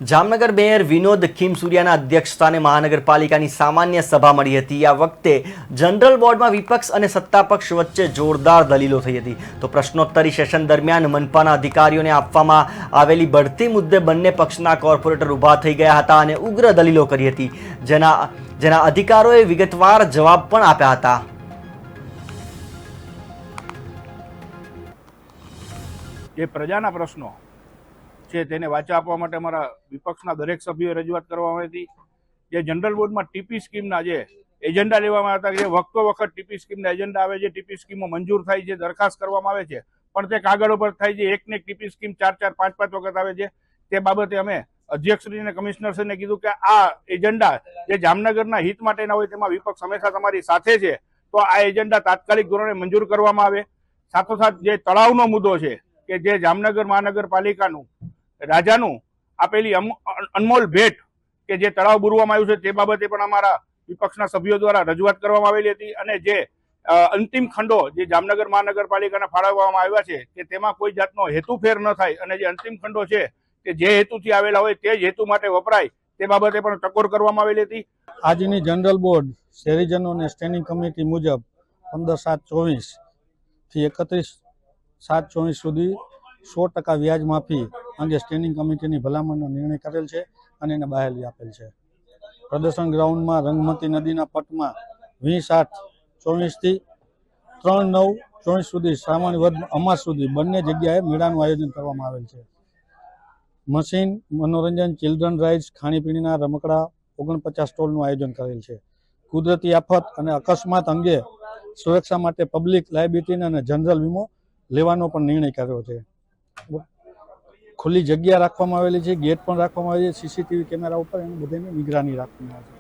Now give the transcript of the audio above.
Jamnagar mayor Vinod ખીમસુરિયાના અધ્યક્ષસ્થાને મહાનગરપાલિકાની સામાન્ય સભા મળી હતી। આ વખતે જનરલ બોર્ડમાં વિપક્ષ અને સત્તાપક્ષ વચ્ચે જોરદાર દલીલો થઈ હતી। તો પ્રશ્નોત્તરી સેશન દરમિયાન મનપાના અધિકારીઓને આપવામાં આવેલી બઢતી મુદ્દે બંને પક્ષના કોર્પોરેટર ઊભા થઈ ગયા હતા અને ઉગ્ર દલીલો કરી હતી, જેના અધિકારીઓએ વિગતવાર જવાબ પણ આપ્યા હતા। જે પ્રજાના પ્રશ્નો છે તેને વાચા આપવા માટે અમારા વિપક્ષના દરેક સભ્યોએ રજૂઆત કરવામાં આવી હતી। જે જનરલ બોર્ડમાં ટીપી સ્કીમના જે એજન્ડા લેવામાં આવ્યા હતા, જે વખતો વખત ટીપી સ્કીમના એજન્ડા આવે છે, ટીપી સ્કીમો મંજૂર થાય છે, દરખાસ્ત કરવામાં આવે છે, પણ તે કાગળ ઉપર થાય છે। એકને એક ટીપી સ્કીમ 4-4, 5-5 વખત આવે છે। તે બાબતે અમે અધ્યક્ષશ્રી અને કમિશનરશ્રીને કીધું કે આ એજન્ડા જે જામનગરના હિત માટેના હોય તેમાં વિપક્ષ હંમેશા તમારી સાથે છે, તો આ એજન્ડા તાત્કાલિક ધોરણે મંજૂર કરવામાં આવે। સાથોસાથ જે તળાવનો મુદ્દો છે કે જે જામનગર મહાનગરપાલિકાનું રાજાનું આપેલી અનમોલ ભેટ કે જે તળાવ બુરવામાં આવ્યું છે તે બાબતે પણ અમારા વિપક્ષના સભ્યો દ્વારા રજૂઆત કરવામાં આવેલી હતી। અને જે અંતિમ ખંડો જે જામનગર મહાનગરપાલિકાને ફાળવવામાં આવ્યા છે કે તેમાં કોઈ જાતનો હેતુફેર ન થાય અને જે અંતિમ ખંડો છે કે જે હેતુથી આવેલા હોય તે જ હેતુ માટે વપરાય તે બાબતે પણ ટકોર કરવામાં આવેલી હતી। આજની જનરલ બોર્ડ શહેરીજનોને સ્ટેન્ડિંગ કમિટી મુજબ 15/7/24 થી 31/7/24 સુધી 100% વ્યાજ માફી અંગે સ્ટેન્ડિંગ કમિટીની ભલામણનો નિર્ણય કરેલ છે અને એને બહાલી આપેલ છે। પ્રદર્શન ગ્રાઉન્ડમાં રંગમતી નદીના પટમાં 20/8/24 થી 3/9/24 સુધી શ્રાવણ વદ અમાસ સુધી બંને જગ્યાએ મેળાનું આયોજન કરવામાં આવેલ છે। મશીન, મનોરંજન, ચિલ્ડ્રન રાઇડ્સ, ખાણીપીણીના રમકડા 49 સ્ટોલનું આયોજન કરેલ છે। કુદરતી આફત અને અકસ્માત અંગે સુરક્ષા માટે પબ્લિક લાયબિલિટી અને જનરલ વીમો લેવાનો પણ નિર્ણય કર્યો છે। ખુલ્લી જગ્યા રાખવામાં આવેલી છે, ગેટ પણ રાખવામાં આવેલી છે, સીસીટીવી કેમેરા ઉપર એની બધાની નિગરાની રાખવામાં આવે છે।